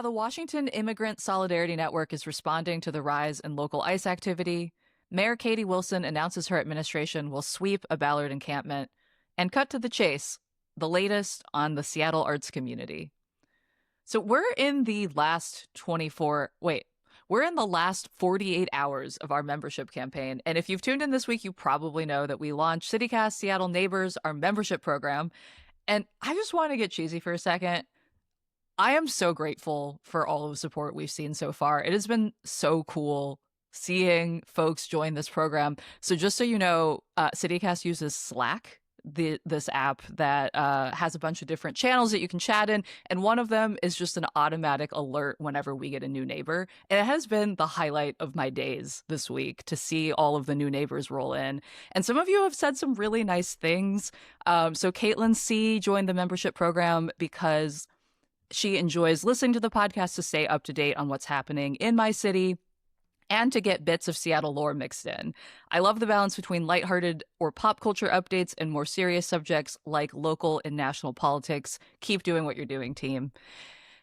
how the Washington Immigrant Solidarity Network is responding to the rise in local ICE activity, Mayor Katie Wilson announces her administration will sweep a Ballard encampment, and cut to the chase, the latest on the Seattle arts community. So we're in the last 48 hours of our membership campaign. And if you've tuned in this week, you probably know that we launched CityCast Seattle Neighbors, our membership program. And I just want to get cheesy for a second. I am so grateful for all of the support we've seen so far. It has been so cool seeing folks join this program. So just so you know, CityCast uses Slack, this app that has a bunch of different channels that you can chat in. And one of them is just an automatic alert whenever we get a new neighbor. And it has been the highlight of my days this week to see all of the new neighbors roll in. And some of you have said some really nice things. So Caitlin C. joined the membership program because she enjoys listening to the podcast to stay up to date on what's happening in my city and to get bits of Seattle lore mixed in. I love the balance between lighthearted or pop culture updates and more serious subjects like local and national politics. Keep doing what you're doing, team.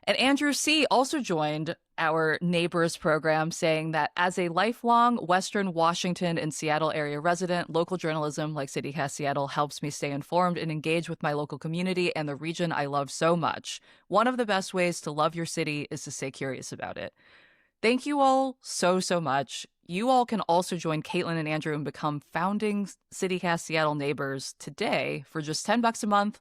And Andrew C. also joined our Neighbors program, saying that as a lifelong Western Washington and Seattle area resident, local journalism like CityCast Seattle helps me stay informed and engage with my local community and the region I love so much. One of the best ways to love your city is to stay curious about it. Thank you all so much. You all can also join Caitlin and Andrew and become founding CityCast Seattle neighbors today for just $10 a month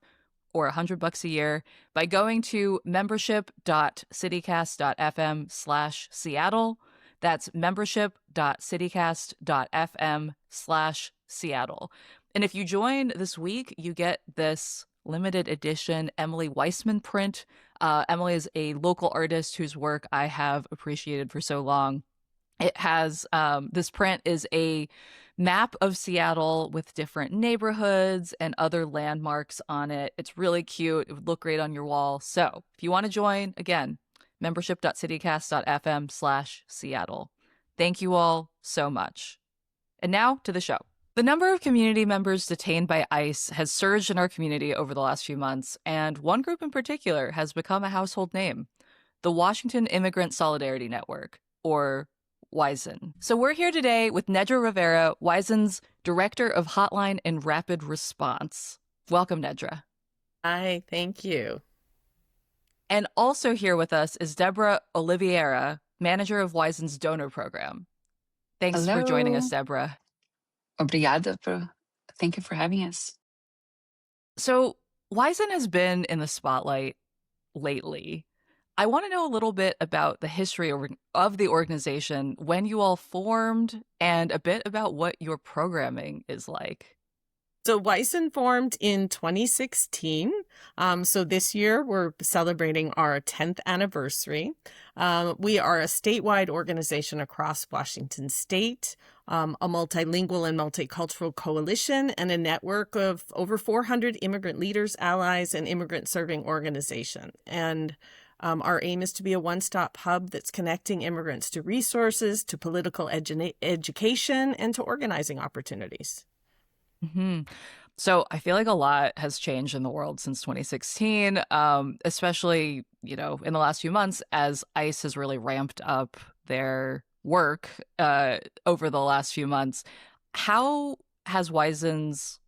or $100 a year by going to membership.citycast.fm/Seattle. That's membership.citycast.fm/Seattle. And if you join this week, you get this limited edition Emily Weissman print. Emily is a local artist whose work I have appreciated for so long. It has, this print is a map of Seattle with different neighborhoods and other landmarks on it. It's really cute. It would look great on your wall. So if you want to join, again, membership.citycast.fm/Seattle. Thank you all so much. And now to the show. The number of community members detained by ICE has surged in our community over the last few months, and one group in particular has become a household name, the Washington Immigrant Solidarity Network, or WAISN. So we're here today with Nedra Rivera, WAISN's Director of Hotline and Rapid Response. Welcome, Nedra. Hi, thank you. And also here with us is Débora Oliveira, Manager of WAISN's Donor Program. Thanks Hello. for joining us, Débora. Obrigada. Thank you for having us. So WAISN has been in the spotlight lately. I want to know a little bit about the history of the organization, when you all formed, and a bit about what your programming is like. So WAISN formed in 2016. So this year we're celebrating our 10th anniversary. We are a statewide organization across Washington state, a multilingual and multicultural coalition, and a network of over 400 immigrant leaders, allies, and immigrant serving organizations. And our aim is to be a one-stop hub that's connecting immigrants to resources, to political education, and to organizing opportunities. Mm-hmm. So I feel like a lot has changed in the world since 2016, especially, in the last few months as ICE has really ramped up their work over the last few months. How has WAISN's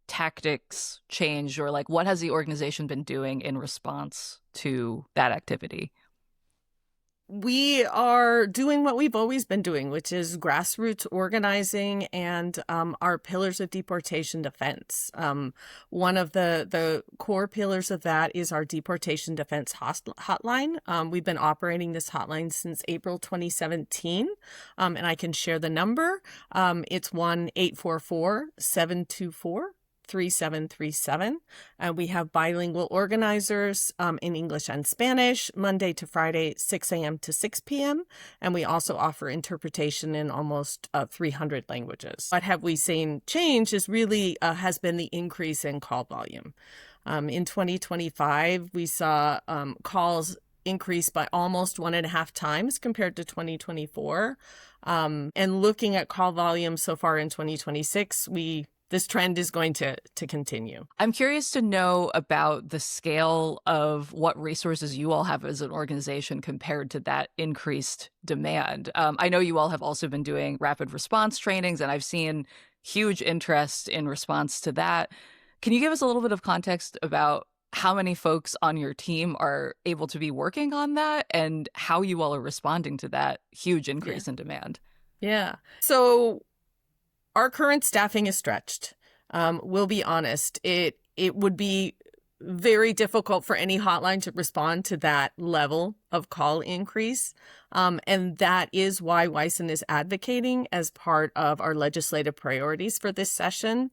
tactics changed, or what has the organization been doing in response to that activity? We are doing what we've always been doing, which is grassroots organizing and our pillars of deportation defense. One of the core pillars of that is our deportation defense hotline. We've been operating this hotline since April 2017, and I can share the number. It's 1-844-724-3737. We have bilingual organizers in English and Spanish, Monday to Friday, 6 a.m. to 6 p.m. And we also offer interpretation in almost 300 languages. What have we seen change is really has been the increase in call volume. In 2025, we saw calls increase by almost 1.5 times compared to 2024. And looking at call volume so far in 2026, we this trend is going to continue. I'm curious to know about the scale of what resources you all have as an organization compared to that increased demand. I know you all have also been doing rapid response trainings, and I've seen huge interest in response to that. Can you give us a little bit of context about how many folks on your team are able to be working on that and how you all are responding to that huge increase in demand? Yeah. So our current staffing is stretched. We'll be honest. It would be very difficult for any hotline to respond to that level of call increase. And that is why WAISN is advocating as part of our legislative priorities for this session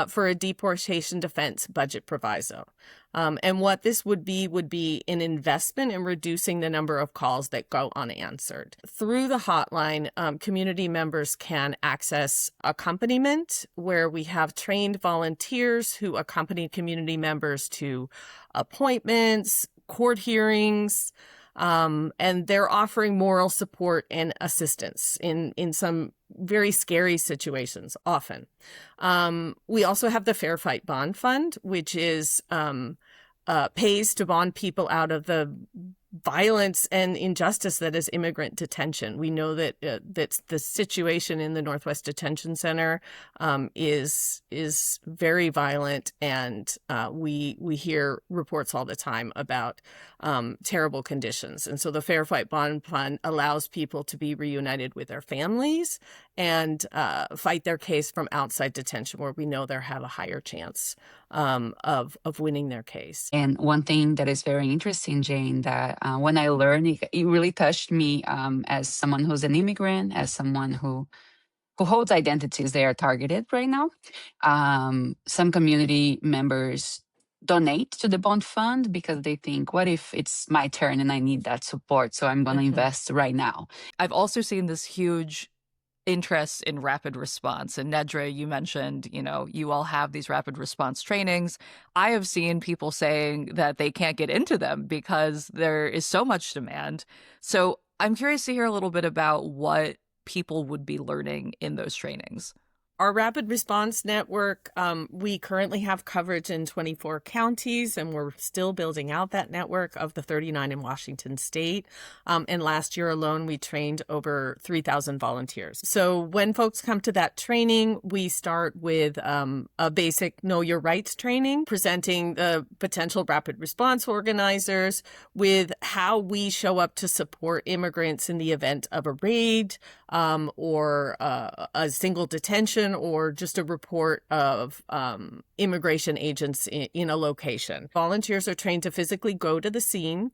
for a deportation defense budget proviso. And what this would be an investment in reducing the number of calls that go unanswered. Through the hotline, community members can access accompaniment, where we have trained volunteers who accompany community members to appointments, court hearings, and they're offering moral support and assistance in some very scary situations often. We also have the Fair Fight Bond Fund, which is pays to bond people out of the violence and injustice that is immigrant detention. We know that that's the situation in the Northwest Detention Center is very violent, and we hear reports all the time about terrible conditions. And so the Fair Fight Bond Fund allows people to be reunited with their families and fight their case from outside detention, where we know they have a higher chance of winning their case. And one thing that is very interesting, Jane, that when I learned, it really touched me as someone who's an immigrant, as someone who holds identities that are targeted right now. Some community members donate to the bond fund because they think, what if it's my turn and I need that support? So I'm going to invest right now. I've also seen this huge interest in rapid response. And Nedra, you mentioned, you all have these rapid response trainings. I have seen people saying that they can't get into them because there is so much demand. So I'm curious to hear a little bit about what people would be learning in those trainings. Our Rapid Response Network, we currently have coverage in 24 counties, and we're still building out that network of the 39 in Washington state. And last year alone, we trained over 3,000 volunteers. So when folks come to that training, we start with a basic Know Your Rights training, presenting the potential rapid response organizers with how we show up to support immigrants in the event of a raid or a single detention, or just a report of immigration agents in a location. Volunteers are trained to physically go to the scene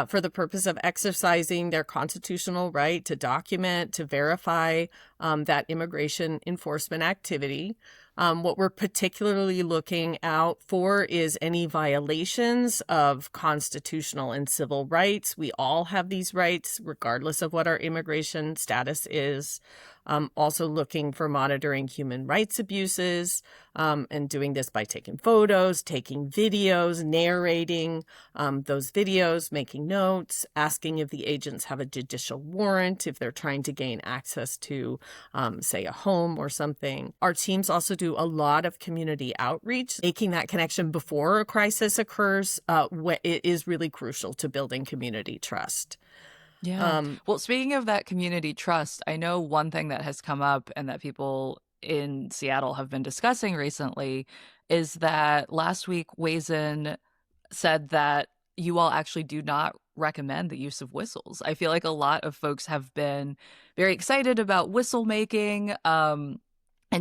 for the purpose of exercising their constitutional right to document, to verify that immigration enforcement activity. What we're particularly looking out for is any violations of constitutional and civil rights. We all have these rights, regardless of what our immigration status is. Also looking for monitoring human rights abuses, and doing this by taking photos, taking videos, narrating those videos, making notes, asking if the agents have a judicial warrant, if they're trying to gain access to, say, a home or something. Our teams also do a lot of community outreach. Making that connection before a crisis occurs it is really crucial to building community trust. Yeah. Well, speaking of that community trust, I know one thing that has come up and that people in Seattle have been discussing recently is that last week WAISN said that you all actually do not recommend the use of whistles. I feel like a lot of folks have been very excited about whistle making and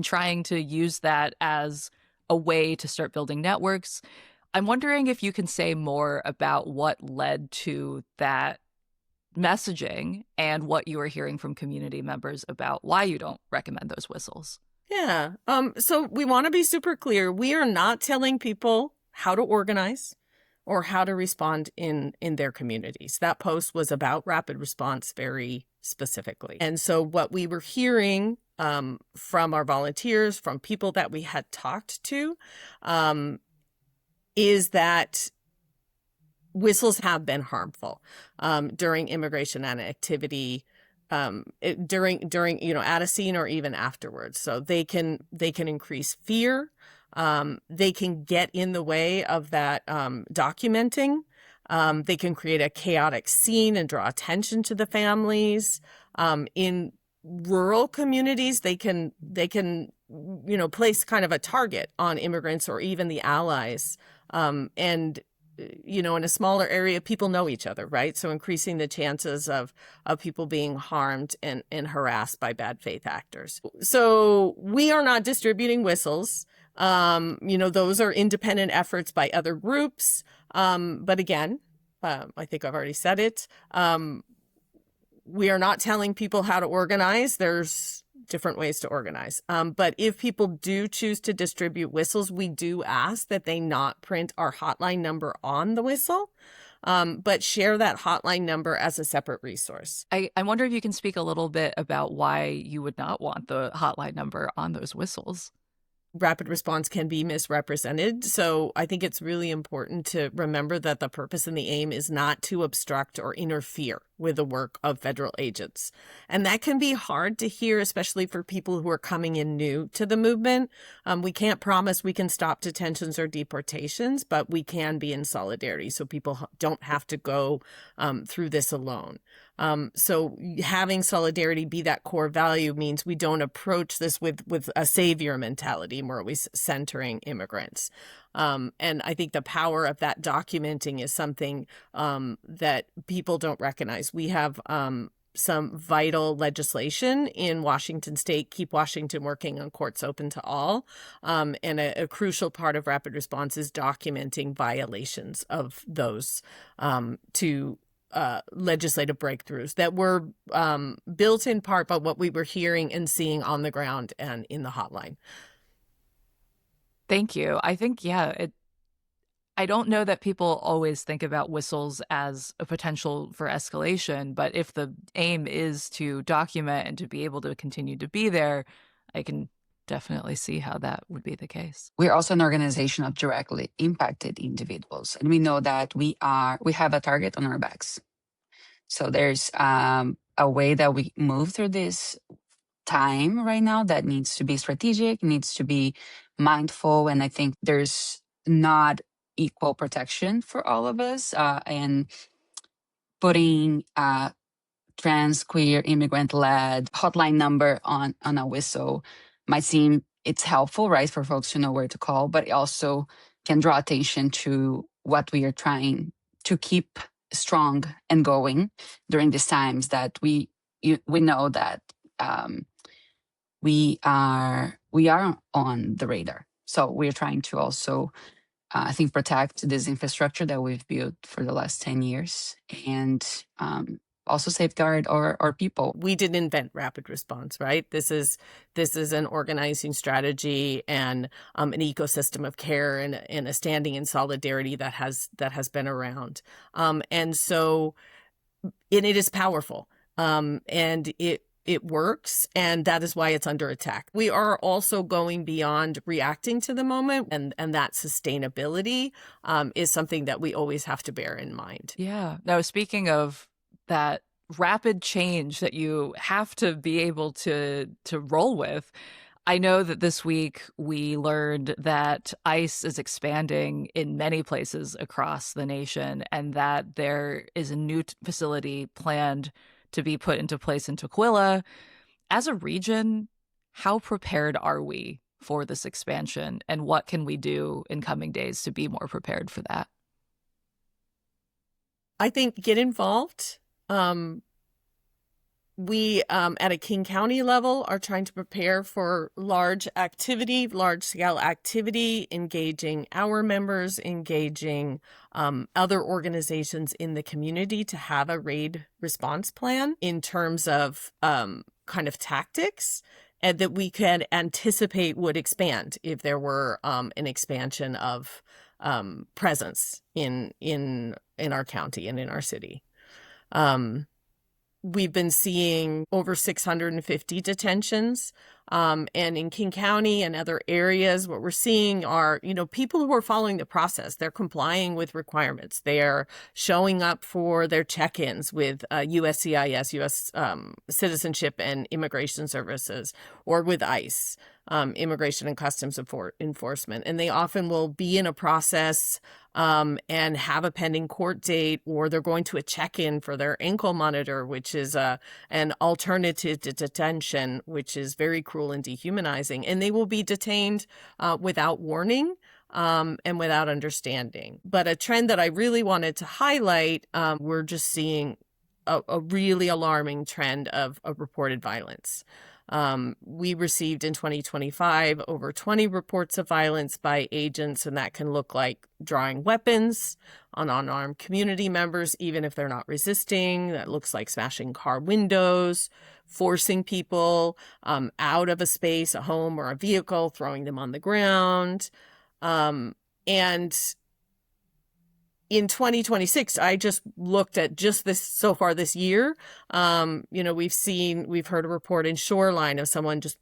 trying to use that as a way to start building networks. I'm wondering if you can say more about what led to that messaging and what you are hearing from community members about why you don't recommend those whistles. Yeah. So we want to be super clear. We are not telling people how to organize or how to respond in their communities. That post was about rapid response very specifically. And so what we were hearing from our volunteers, from people that we had talked to, is that whistles have been harmful during immigration and activity during at a scene or even afterwards. So they can increase fear. They can get in the way of that documenting. They can create a chaotic scene and draw attention to the families. In rural communities, they can place kind of a target on immigrants or even the allies. And in a smaller area, people know each other, right? So increasing the chances of people being harmed and harassed by bad faith actors. So we are not distributing whistles. Those are independent efforts by other groups. But again, I think I've already said it. We are not telling people how to organize. There's different ways to organize. But if people do choose to distribute whistles, we do ask that they not print our hotline number on the whistle, but share that hotline number as a separate resource. I wonder if you can speak a little bit about why you would not want the hotline number on those whistles. Rapid response can be misrepresented. So I think it's really important to remember that the purpose and the aim is not to obstruct or interfere with the work of federal agents. And that can be hard to hear, especially for people who are coming in new to the movement. We can't promise we can stop detentions or deportations, but we can be in solidarity so people don't have to go through this alone. So having solidarity be that core value means we don't approach this with a savior mentality. We're always centering immigrants. And I think the power of that documenting is something that people don't recognize. We have some vital legislation in Washington state, Keep Washington Working on Courts Open to All. And a crucial part of rapid response is documenting violations of those to legislative breakthroughs that were built in part by what we were hearing and seeing on the ground and in the hotline. Thank you. I think, I don't know that people always think about whistles as a potential for escalation, but if the aim is to document and to be able to continue to be there, I can definitely see how that would be the case. We're also an organization of directly impacted individuals, and we know that we have a target on our backs. So there's a way that we move through this time right now that needs to be strategic, needs to be mindful, and I think there's not equal protection for all of us, and putting trans, queer, immigrant-led hotline number on a whistle might seem it's helpful, right, for folks to know where to call, but it also can draw attention to what we are trying to keep strong and going during these times that we know that we are on the radar. So we're trying to also, I think, protect this infrastructure that we've built for the last 10 years and also safeguard our people. We didn't invent rapid response, right? This is an organizing strategy and an ecosystem of care and a standing in solidarity that has been around. And so it is powerful. And it works, and that is why it's under attack. We are also going beyond reacting to the moment, and that sustainability is something that we always have to bear in mind. Yeah. Now, speaking of that rapid change that you have to be able to roll with, I know that this week we learned that ICE is expanding in many places across the nation, and that there is a new facility planned to be put into place in Tukwila. As a region, how prepared are we for this expansion, and what can we do in coming days to be more prepared for that? I think get involved. We, at a King County level, are trying to prepare for large-scale activity, engaging our members, engaging other organizations in the community to have a raid response plan in terms of kind of tactics, and that we can anticipate would expand if there were an expansion of presence in our county and in our city. we've been seeing over 650 detentions. And in King County and other areas, what we're seeing are, people who are following the process. They're complying with requirements. They are showing up for their check-ins with USCIS, U.S. Citizenship and Immigration Services, or with ICE, Immigration and Customs Enforcement. And they often will be in a process and have a pending court date, or they're going to a check-in for their ankle monitor, which is an alternative to detention, which is very cruel and dehumanizing. And they will be detained without warning and without understanding. But a trend that I really wanted to highlight, we're just seeing a really alarming trend of reported violence. We received in 2025 over 20 reports of violence by agents, and that can look like drawing weapons on unarmed community members, even if they're not resisting. That looks like smashing car windows, forcing people out of a space, a home or a vehicle, throwing them on the ground. And in 2026, I just looked at just this so far this year. We've heard a report in Shoreline of someone just,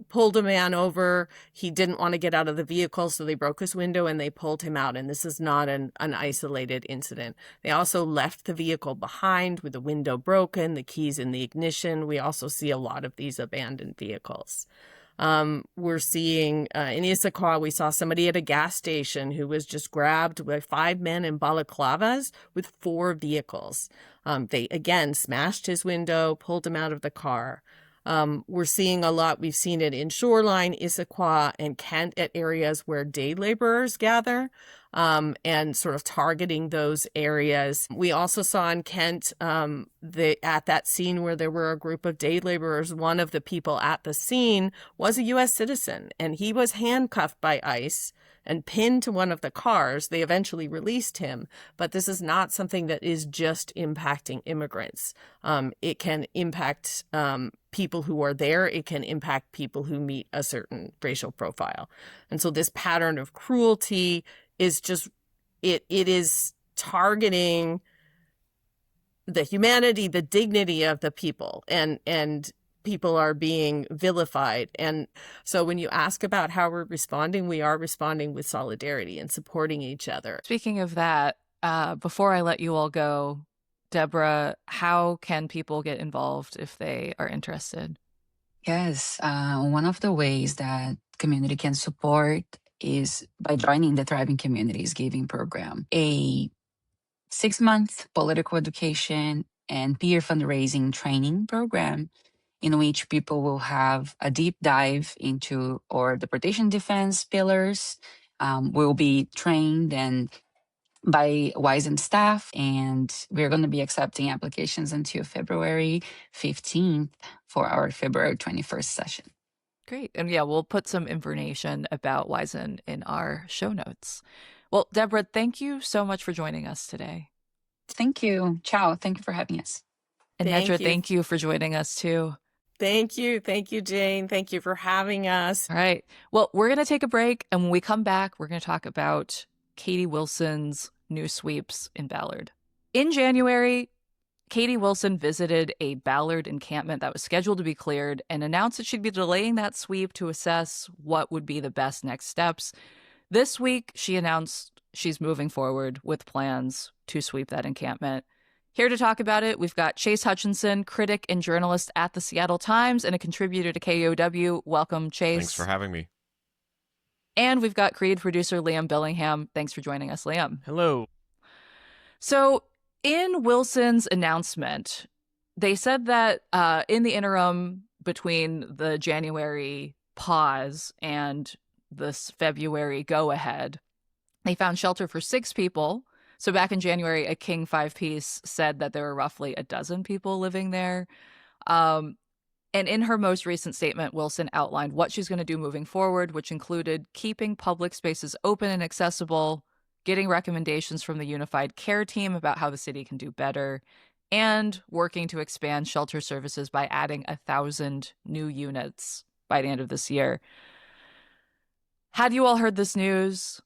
pulled a man over. He didn't want to get out of the vehicle, so they broke his window and they pulled him out. And this is not an isolated incident. They also left the vehicle behind with the window broken, the keys in the ignition. We also see a lot of these abandoned vehicles. We're seeing in Issaquah, we saw somebody at a gas station who was just grabbed by 5 men in balaclavas with 4 vehicles. They, again, smashed his window, pulled him out of the car. We're seeing a lot. We've seen it in Shoreline, Issaquah, and Kent at areas where day laborers gather, and sort of targeting those areas. We also saw in Kent, at that scene where there were a group of day laborers, one of the people at the scene was a U.S. citizen, and he was handcuffed by ICE and pinned to one of the cars. They eventually released him, but this is not something that is just impacting immigrants. It can impact people who are there. It can impact people who meet a certain racial profile. And so this pattern of cruelty is just, it is targeting the humanity, the dignity of the people, and people are being vilified. And so when you ask about how we're responding, we are responding with solidarity and supporting each other. Speaking of that, before I let you all go, Débora, how can people get involved if they are interested? Yes, one of the ways that community can support is by joining the Thriving Communities Giving Program, a 6-month political education and peer fundraising training program in which people will have a deep dive into our deportation defense pillars. We'll be trained and by WAISN staff, and we're going to be accepting applications until February 15th for our February 21st session. Great. And yeah, we'll put some information about WAISN in our show notes. Well, Débora, thank you so much for joining us today. Thank you. Ciao. Thank you for having us. And Nedra, thank you for joining us too. Thank you. Thank you, Jane. Thank you for having us. All right. Well, we're going to take a break. And when we come back, we're going to talk about Katie Wilson's new sweeps in Ballard. In January, Katie Wilson visited a Ballard encampment that was scheduled to be cleared and announced that she'd be delaying that sweep to assess what would be the best next steps. This week, she announced she's moving forward with plans to sweep that encampment. Here to talk about it, we've got Chase Hutchinson, critic and journalist at the Seattle Times and a contributor to KOW. Welcome, Chase. Thanks for having me. And we've got Creed producer Liam Billingham. Thanks for joining us, Liam. Hello. So in Wilson's announcement, they said that in the interim between the January pause and this February go-ahead, they found shelter for 6 people. So back in January, a King 5-piece said that there were roughly a dozen people living there. And in her most recent statement, Wilson outlined what she's going to do moving forward, which included keeping public spaces open and accessible, getting recommendations from the Unified Care Team about how the city can do better, and working to expand shelter services by adding 1,000 new units by the end of this year. Had you all heard this news?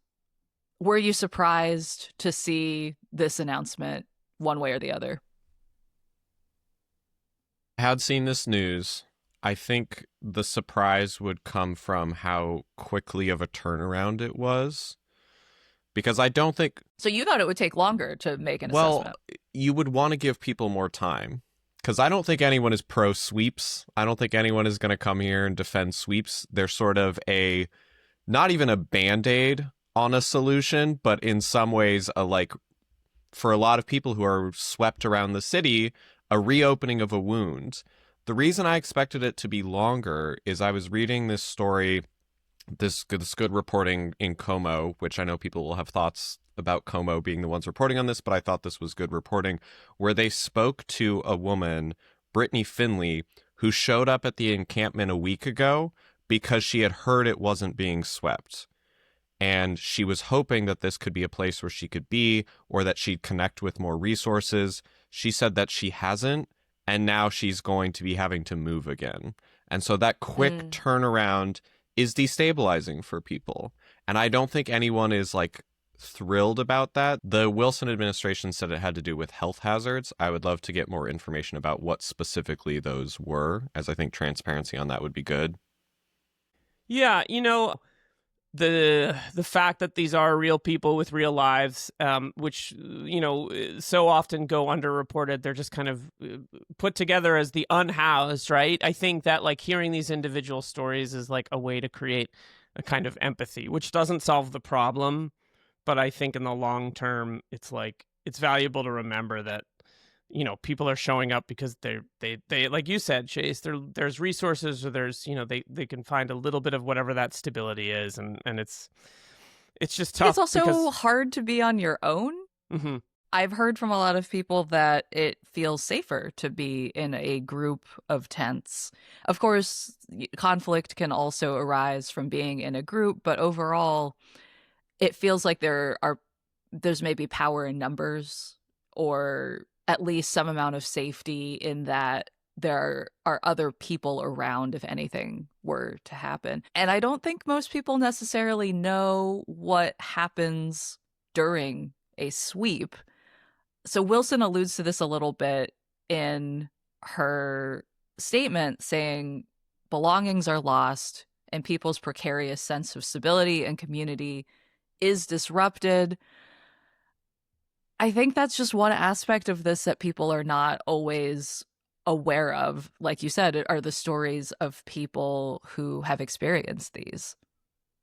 Were you surprised to see this announcement one way or the other? had seen this news, I think the surprise would come from how quickly of a turnaround it was. Because I don't think... So you thought it would take longer to make an Well, assessment? you would want to give people more time. Because I don't think anyone is pro sweeps. I don't think anyone is going to come here and defend sweeps. They're sort of not even a Band-Aid on a solution, but in some ways, for a lot of people who are swept around the city, a reopening of a wound. The reason I expected it to be longer is I was reading this story, this good reporting in Como, which I know people will have thoughts about Como being the ones reporting on this, but I thought this was good reporting, where they spoke to a woman, Brittany Finley, who showed up at the encampment a week ago because she had heard it wasn't being swept. And she was hoping that this could be a place where she could be, or that she'd connect with more resources. She said that she hasn't, and now she's going to be having to move again. And so that quick turnaround is destabilizing for people. And I don't think anyone is thrilled about that. The Wilson administration said it had to do with health hazards. I would love to get more information about what specifically those were, as I think transparency on that would be good. Yeah, the fact that these are real people with real lives, which, so often go underreported. They're just kind of put together as the unhoused, right? I think that hearing these individual stories is a way to create a kind of empathy, which doesn't solve the problem. But I think in the long term, it's valuable to remember that, people are showing up because they like you said, Chase, there's resources, or there's, they can find a little bit of whatever that stability is. And it's just tough. It's also hard to be on your own. Mm-hmm. I've heard from a lot of people that it feels safer to be in a group of tents. Of course, conflict can also arise from being in a group, but overall, it feels like there's maybe power in numbers, or at least some amount of safety in that there are other people around if anything were to happen. And I don't think most people necessarily know what happens during a sweep. So Wilson alludes to this a little bit in her statement, saying belongings are lost and people's precarious sense of stability and community is disrupted. I think that's just one aspect of this that people are not always aware of. Like you said, are the stories of people who have experienced these.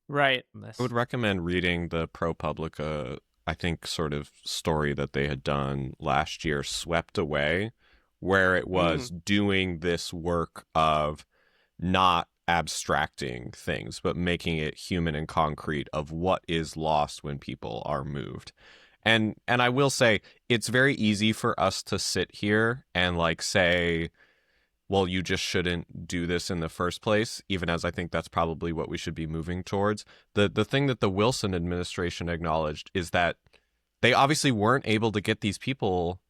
Right. I would recommend reading the ProPublica, I think, sort of story that they had done last year, Swept Away, where it was doing this work of not abstracting things, but making it human and concrete of what is lost when people are moved. And I will say, it's very easy for us to sit here and say, well, you just shouldn't do this in the first place, even as I think that's probably what we should be moving towards. The thing that the Wilson administration acknowledged is that they obviously weren't able to get these people,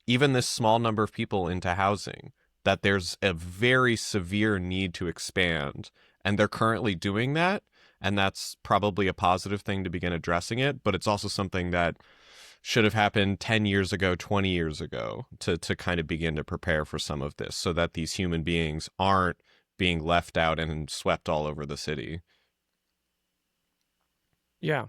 even this small number of people, into housing, that there's a very severe need to expand. And they're currently doing that. And that's probably a positive thing to begin addressing it. But it's also something that should have happened 10 years ago, 20 years ago, to kind of begin to prepare for some of this, so that these human beings aren't being left out and swept all over the city. Yeah.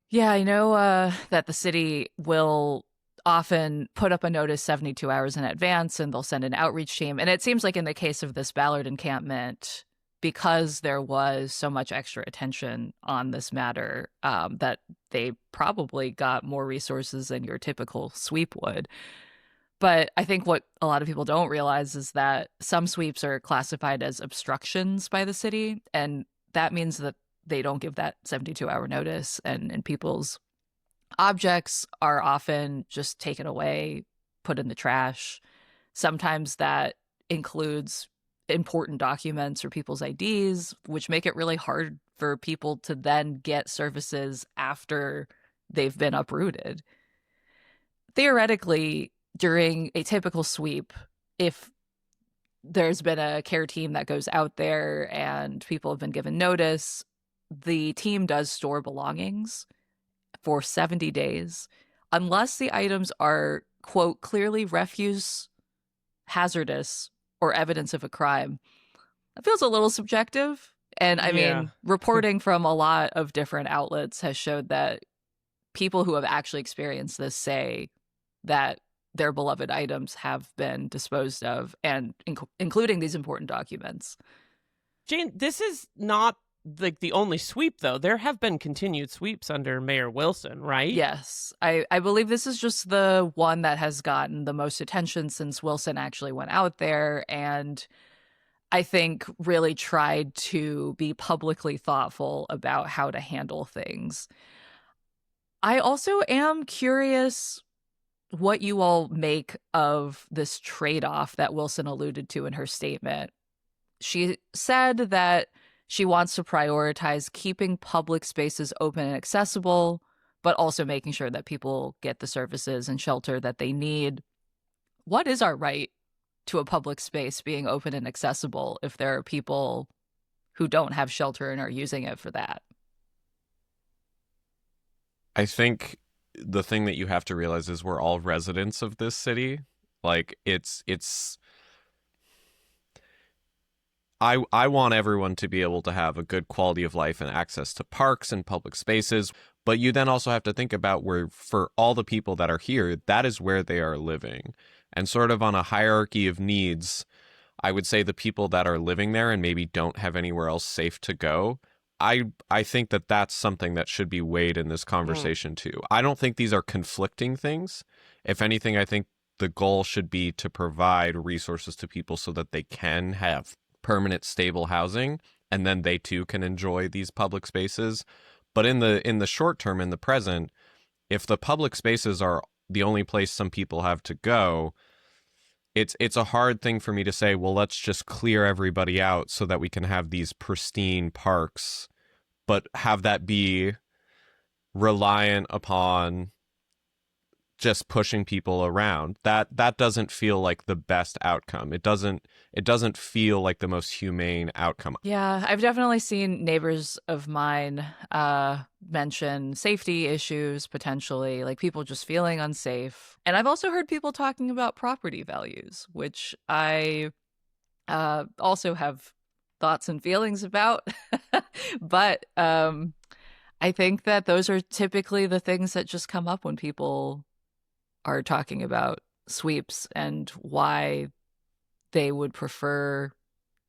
Yeah, I know that the city will often put up a notice 72 hours in advance, and they'll send an outreach team. And it seems like in the case of this Ballard encampment, because there was so much extra attention on this matter, that they probably got more resources than your typical sweep would. But I think what a lot of people don't realize is that some sweeps are classified as obstructions by the city, and that means that they don't give that 72-hour notice, and people's objects are often just taken away, put in the trash. Sometimes that includes important documents or people's IDs, which make it really hard for people to then get services after they've been uprooted. Theoretically, during a typical sweep, if there's been a care team that goes out there and people have been given notice, the team does store belongings for 70 days, unless the items are, quote, clearly refuse hazardous or evidence of a crime. That feels a little subjective. And I mean, reporting from a lot of different outlets has showed that people who have actually experienced this say that their beloved items have been disposed of, and including these important documents. Jane, this is not like the only sweep, though. There have been continued sweeps under Mayor Wilson, right? Yes. I believe this is just the one that has gotten the most attention since Wilson actually went out there, and I think really tried to be publicly thoughtful about how to handle things. I also am curious what you all make of this trade-off that Wilson alluded to in her statement. She said that she wants to prioritize keeping public spaces open and accessible, but also making sure that people get the services and shelter that they need. What is our right to a public space being open and accessible if there are people who don't have shelter and are using it for that? I think the thing that you have to realize is we're all residents of this city. Like, I want everyone to be able to have a good quality of life and access to parks and public spaces. But you then also have to think about where, for all the people that are here, that is where they are living. And sort of on a hierarchy of needs, I would say the people that are living there and maybe don't have anywhere else safe to go, I think that that's something that should be weighed in this conversation too. I don't think these are conflicting things. If anything, I think the goal should be to provide resources to people so that they can have permanent, stable housing, and then they too can enjoy these public spaces. But in the short term, in the present, if the public spaces are the only place some people have to go, it's a hard thing for me to say, well, let's just clear everybody out so that we can have these pristine parks, but have that be reliant upon just pushing people around. That doesn't feel like the best outcome. It doesn't feel like the most humane outcome. Yeah, I've definitely seen neighbors of mine mention safety issues, potentially, like people just feeling unsafe. And I've also heard people talking about property values, which I also have thoughts and feelings about. But I think that those are typically the things that just come up when people are talking about sweeps and why they would prefer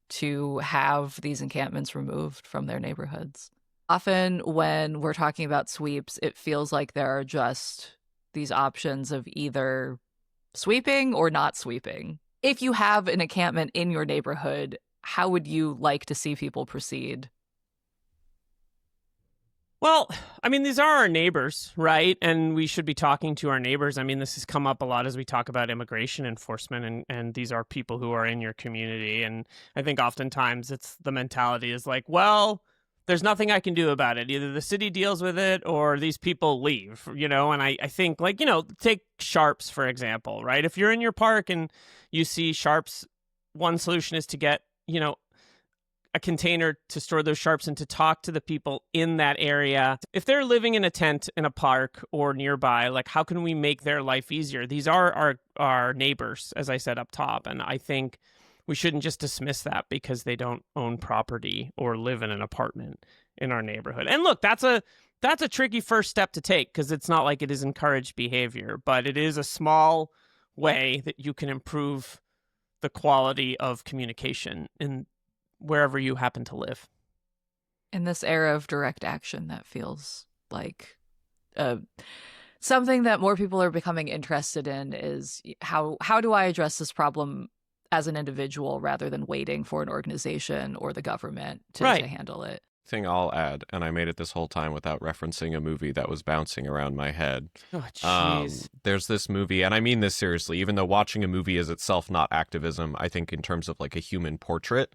to have these encampments removed from their neighborhoods. Often when we're talking about sweeps, it feels like there are just these options of either sweeping or not sweeping. If you have an encampment in your neighborhood, how would you like to see people proceed? Well, I mean, these are our neighbors, right? And we should be talking to our neighbors. I mean, this has come up a lot as we talk about immigration enforcement, and these are people who are in your community. And I think oftentimes it's the mentality is like, well, there's nothing I can do about it. Either the city deals with it or these people leave, and I think, like, take sharps, for example, right? If you're in your park and you see sharps, one solution is to get, a container to store those sharps and to talk to the people in that area. If they're living in a tent in a park or nearby, like, how can we make their life easier? These are our neighbors, as I said up top. And I think we shouldn't just dismiss that because they don't own property or live in an apartment in our neighborhood. And look, that's a tricky first step to take because it's not like it is encouraged behavior, but it is a small way that you can improve the quality of communication in wherever you happen to live. In this era of direct action, that feels like something that more people are becoming interested in is how do I address this problem as an individual rather than waiting for an organization or the government to handle it. Thing I'll add, and I made it this whole time without referencing a movie that was bouncing around my head. Oh, jeez. There's this movie, and I mean this seriously, even though watching a movie is itself not activism, I think in terms of like a human portrait,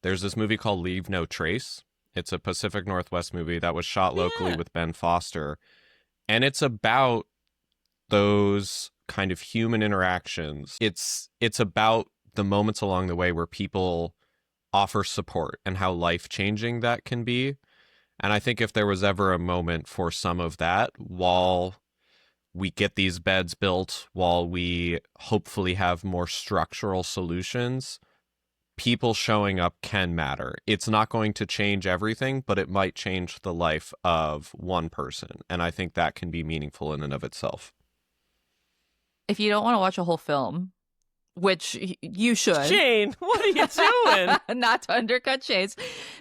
there's this movie called Leave No Trace. It's a Pacific Northwest movie that was shot locally with Ben Foster. And it's about those kind of human interactions. It's about the moments along the way where people offer support and how life-changing that can be. And I think if there was ever a moment for some of that, while we get these beds built, while we hopefully have more structural solutions, people showing up can matter. It's not going to change everything, but it might change the life of one person. And I think that can be meaningful in and of itself. If you don't want to watch a whole film, which you should. Jane, what are you doing? Not to undercut Chase.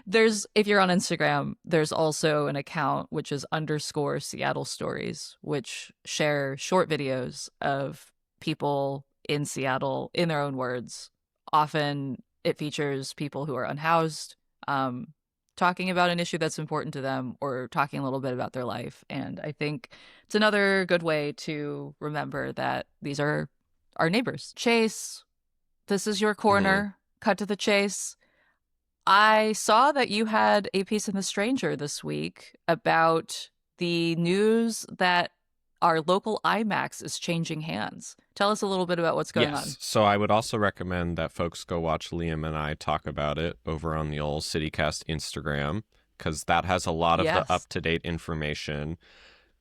If you're on Instagram, there's also an account which is _Seattle Stories, which share short videos of people in Seattle in their own words. Often it features people who are unhoused, talking about an issue that's important to them, or talking a little bit about their life. And I think it's another good way to remember that these are our neighbors. Chase, this is your corner. Cut to the chase. I saw that you had a piece in The Stranger this week about the news that our local IMAX is changing hands. Tell us a little bit about what's going on. So I would also recommend that folks go watch Liam and I talk about it over on the old CityCast Instagram, because that has a lot of the up-to-date information.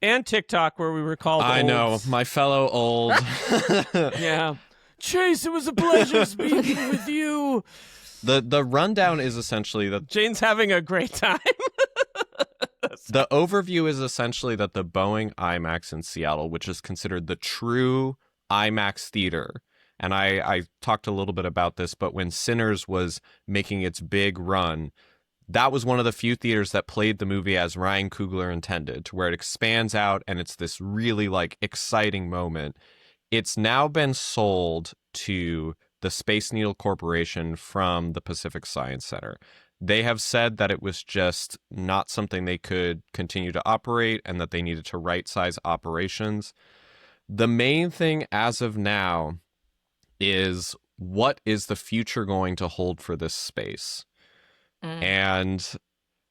And TikTok, where we were called I olds. know, my fellow old. Yeah. Chase, it was a pleasure speaking with you. The rundown is essentially that Jane's having a great time. the overview is essentially that the Boeing IMAX in Seattle, which is considered the true IMAX theater, and I talked a little bit about this, but when Sinners was making its big run, that was one of the few theaters that played the movie as Ryan Coogler intended, to where it expands out and it's this really like exciting moment. It's now been sold to the Space Needle Corporation from the Pacific Science Center. They have said that it was just not something they could continue to operate and that they needed to right-size operations. The main thing as of now is, what is the future going to hold for this space? And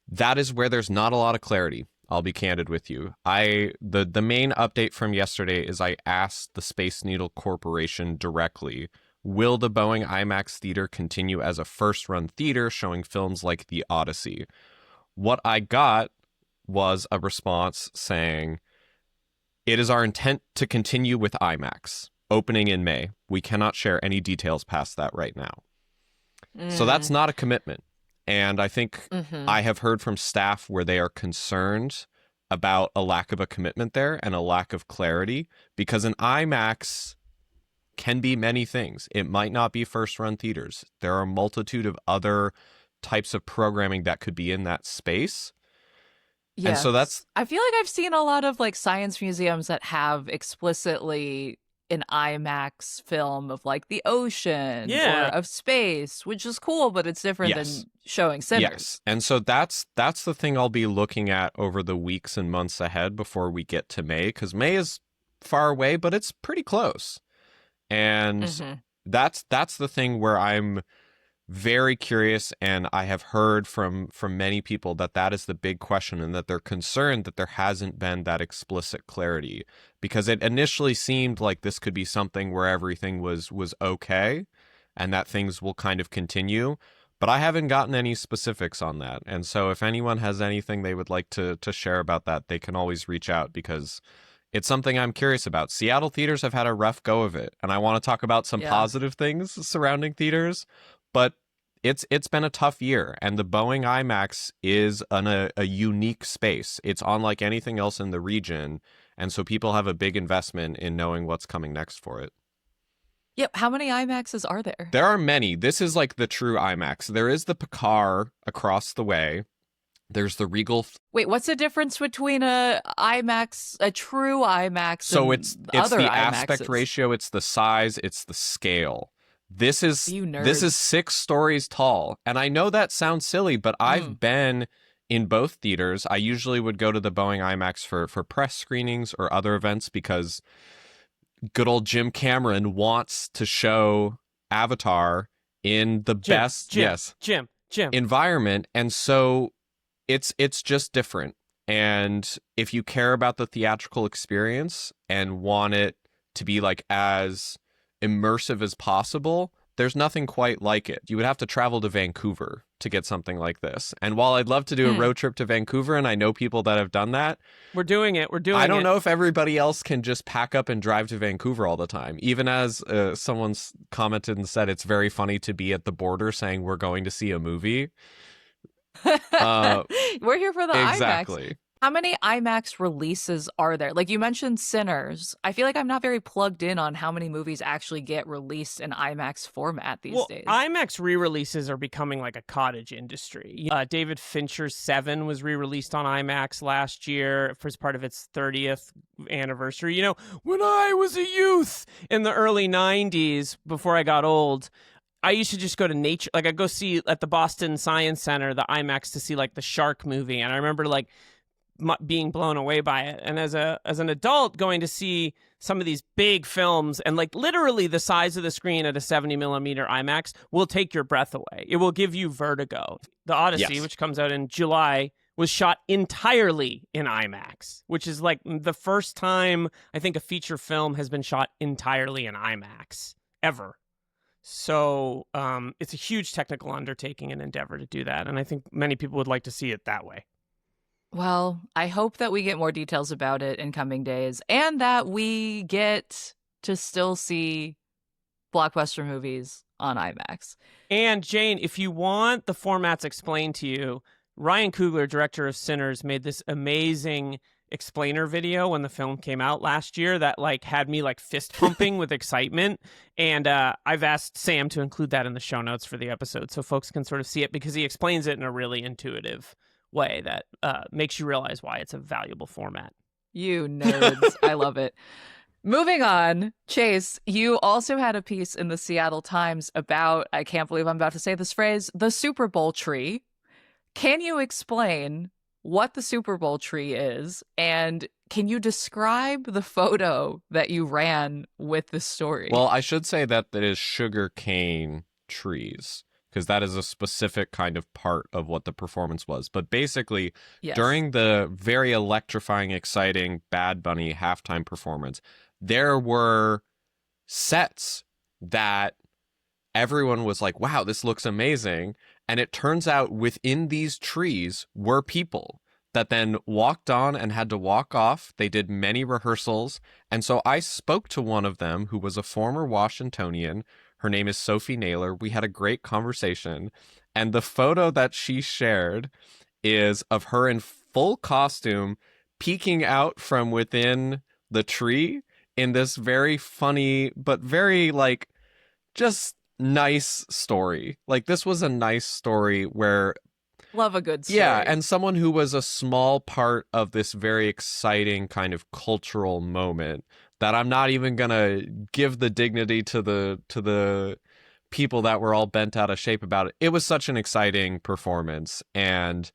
that is where there's not a lot of clarity. I'll be candid with you. The main update from yesterday is I asked the Space Needle Corporation directly, will the Boeing IMAX theater continue as a first-run theater showing films like The Odyssey? What I got was a response saying, it is our intent to continue with IMAX, opening in May. We cannot share any details past that right now. So that's not a commitment. And I think I have heard from staff where they are concerned about a lack of a commitment there and a lack of clarity, because an IMAX can be many things. It might not be first-run theaters. There are a multitude of other types of programming that could be in that space. Yes. And so that's... I feel like I've seen a lot of like science museums that have explicitly an IMAX film of like the ocean or of space, which is cool, but it's different than showing Sinners. Yes. And so that's the thing I'll be looking at over the weeks and months ahead before we get to May, because May is far away, but it's pretty close. And that's the thing where I'm very curious, and I have heard from many people that is the big question, and that they're concerned that there hasn't been that explicit clarity, because it initially seemed like this could be something where everything was okay and that things will kind of continue, but I haven't gotten any specifics on that. And so if anyone has anything they would like to share about that, they can always reach out, because it's something I'm curious about. Seattle theaters have had a rough go of it, and I want to talk about some positive things surrounding theaters, but it's been a tough year, and the Boeing IMAX is a unique space. It's unlike anything else in the region, and so people have a big investment in knowing what's coming next for it. Yep. How many IMAXs are there? There are many. This is like the true IMAX. There is the Picard across the way. There's the Regal. Wait, what's the difference between a IMAX, a true IMAX, so and it's other the IMAXs? aspect ratio, it's the size, it's the scale. This is 6 stories tall. And I know that sounds silly, but I've been in both theaters. I usually would go to the Boeing IMAX for press screenings or other events, because good old Jim Cameron wants to show Avatar in the best environment. And so it's just different. And if you care about the theatrical experience and want it to be like as immersive as possible, there's nothing quite like it. You would have to travel to Vancouver to get something like this. And while I'd love to do a road trip to Vancouver, and I know people that have done that, we're doing it. I don't know if everybody else can just pack up and drive to Vancouver all the time. Even as someone's commented and said, it's very funny to be at the border saying we're going to see a movie. We're here for the IMAX. Exactly. How many IMAX releases are there? Like you mentioned Sinners. I feel like I'm not very plugged in on how many movies actually get released in IMAX format these days. IMAX re-releases are becoming like a cottage industry. David Fincher's Seven was re-released on IMAX last year as part of its 30th anniversary. You know, when I was a youth in the early 90s, before I got old, I used to just go to nature. Like I'd go see at the Boston Science Center, the IMAX, to see like the shark movie. And I remember like being blown away by it. And as an adult going to see some of these big films and like literally the size of the screen at a 70 millimeter IMAX will take your breath away. It will give you vertigo. The Odyssey, which comes out in July, was shot entirely in IMAX, which is like the first time I think a feature film has been shot entirely in IMAX ever. So it's a huge technical undertaking and endeavor to do that. And I think many people would like to see it that way. Well, I hope that we get more details about it in coming days and that we get to still see blockbuster movies on IMAX. And Jane, if you want the formats explained to you, Ryan Coogler, director of Sinners, made this amazing explainer video when the film came out last year that like had me like fist pumping with excitement. And I've asked Sam to include that in the show notes for the episode so folks can sort of see it because he explains it in a really intuitive way that makes you realize why it's a valuable format. You nerds. I love it. Moving on, Chase, you also had a piece in the Seattle Times about, I can't believe I'm about to say this phrase, the Super Bowl tree. Can you explain what the Super Bowl tree is? And can you describe the photo that you ran with this story? Well, I should say that it is sugar cane trees, because that is a specific kind of part of what the performance was. But basically, during the very electrifying, exciting Bad Bunny halftime performance, there were sets that everyone was like, wow, this looks amazing. And it turns out within these trees were people that then walked on and had to walk off. They did many rehearsals. And so I spoke to one of them who was a former Washingtonian. Her name is Sophie Naylor. We had a great conversation. And the photo that she shared is of her in full costume peeking out from within the tree in this very funny, but very like just nice story. Like this was a nice story where love a good story. Yeah, and someone who was a small part of this very exciting kind of cultural moment that I'm not even gonna give the dignity to the people that were all bent out of shape about it. It was such an exciting performance, and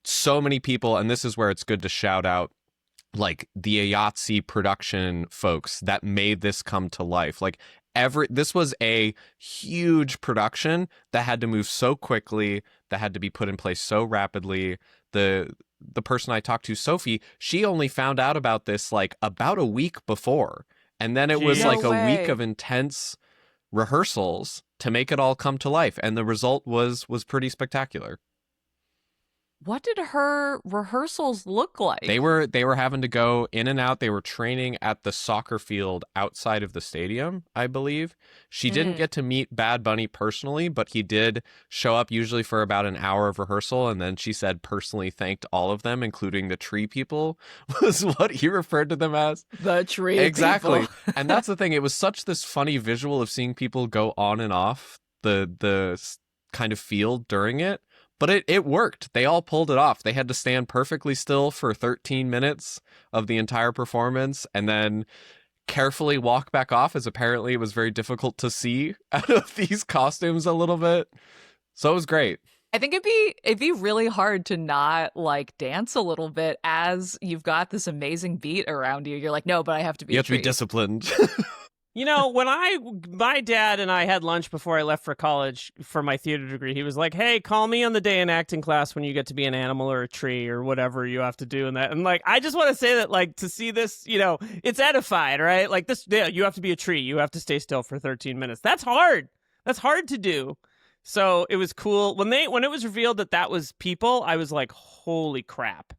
so many people, and this is where it's good to shout out like the IATSE production folks that made this come to life. Like this was a huge production that had to move so quickly, that had to be put in place so rapidly. The person I talked to, Sophie, she only found out about this like about a week before. And then it was like a week of intense rehearsals to make it all come to life. And the result was pretty spectacular. What did her rehearsals look like? They were having to go in and out. They were training at the soccer field outside of the stadium, I believe. She didn't get to meet Bad Bunny personally, but he did show up usually for about an hour of rehearsal. And then she said personally thanked all of them, including the tree people, was what he referred to them as. The tree exactly. people. And that's the thing. It was such this funny visual of seeing people go on and off the kind of field during it. But it worked. They all pulled it off. They had to stand perfectly still for 13 minutes of the entire performance and then carefully walk back off, as apparently it was very difficult to see out of these costumes a little bit. So it was great. I think it'd be really hard to not like dance a little bit as you've got this amazing beat around you. You're like, no, but I have to be. You have to be disciplined. You know, when my dad and I had lunch before I left for college for my theater degree, he was like, hey, call me on the day in acting class when you get to be an animal or a tree or whatever you have to do in that. And like, I just want to say that like to see this, you know, it's edified, right? Like this, yeah, you have to be a tree. You have to stay still for 13 minutes. That's hard. That's hard to do. So it was cool when it was revealed that was people. I was like, holy crap.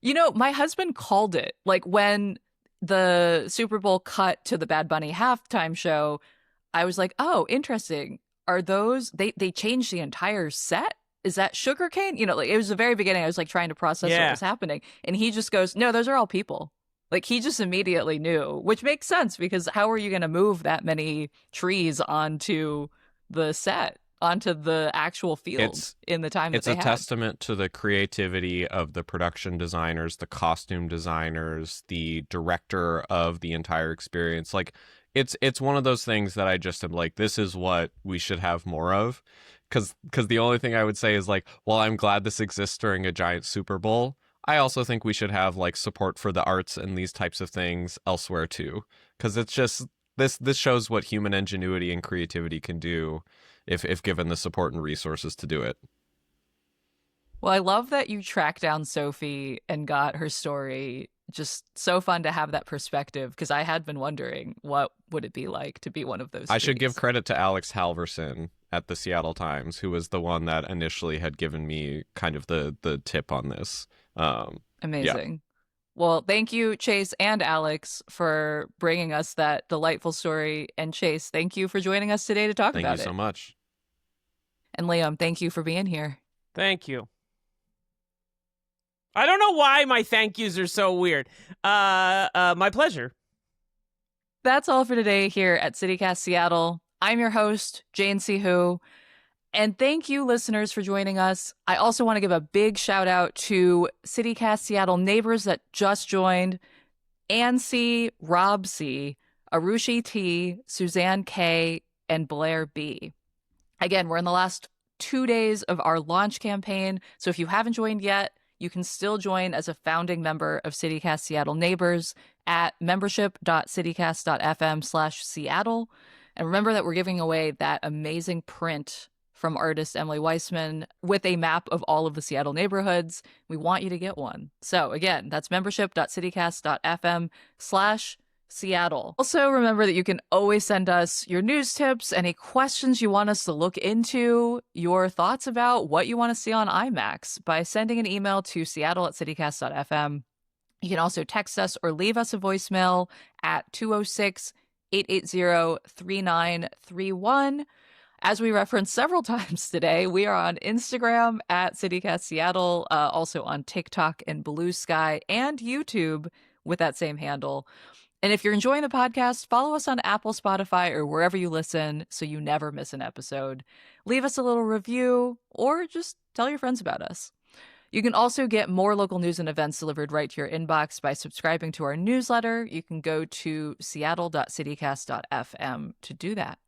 You know, my husband called it. Like when the Super Bowl cut to the Bad Bunny halftime show, I was like, oh, interesting. Are those, they changed the entire set? Is that sugarcane? You know, like it was the very beginning. I was like trying to process what was happening. And he just goes, no, those are all people. Like he just immediately knew, which makes sense because how are you going to move that many trees onto the set, onto the actual field in the time that they had? It's a testament to the creativity of the production designers, the costume designers, the director of the entire experience. Like it's one of those things that I just am like, this is what we should have more of. Because the only thing I would say is like, well, I'm glad this exists during a giant Super Bowl. I also think we should have like support for the arts and these types of things elsewhere too. Because it's just this shows what human ingenuity and creativity can do if given the support and resources to do it. Well, I love that you tracked down Sophie and got her story. Just so fun to have that perspective because I had been wondering what would it be like to be one of those. I should give credit to Alex Halverson at the Seattle Times, who was the one that initially had given me kind of the tip on this. Amazing. Yeah. Well, thank you, Chase and Alex, for bringing us that delightful story. And Chase, thank you for joining us today to talk about it. Thank you so much. And Liam, thank you for being here. Thank you. I don't know why my thank yous are so weird. My pleasure. That's all for today here at CityCast Seattle. I'm your host, Jane Sihu. And thank you, listeners, for joining us. I also want to give a big shout out to CityCast Seattle neighbors that just joined: Ann C., Rob C., Arushi T., Suzanne K., and Blair B. Again, we're in the last 2 days of our launch campaign. So if you haven't joined yet, you can still join as a founding member of CityCast Seattle Neighbors at membership.citycast.fm/Seattle. And remember that we're giving away that amazing print from artist Emily Weissman with a map of all of the Seattle neighborhoods. We want you to get one. So again, that's membership.citycast.fm/Seattle. Also, remember that you can always send us your news tips, any questions you want us to look into, your thoughts about what you want to see on IMAX by sending an email to seattle@citycast.fm. You can also text us or leave us a voicemail at 206-880-3931. As we referenced several times today, we are on Instagram at CityCast Seattle, also on TikTok and Blue Sky and YouTube with that same handle. And if you're enjoying the podcast, follow us on Apple, Spotify, or wherever you listen so you never miss an episode. Leave us a little review or just tell your friends about us. You can also get more local news and events delivered right to your inbox by subscribing to our newsletter. You can go to seattle.citycast.fm to do that.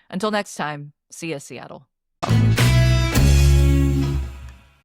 Until next time, see ya, Seattle.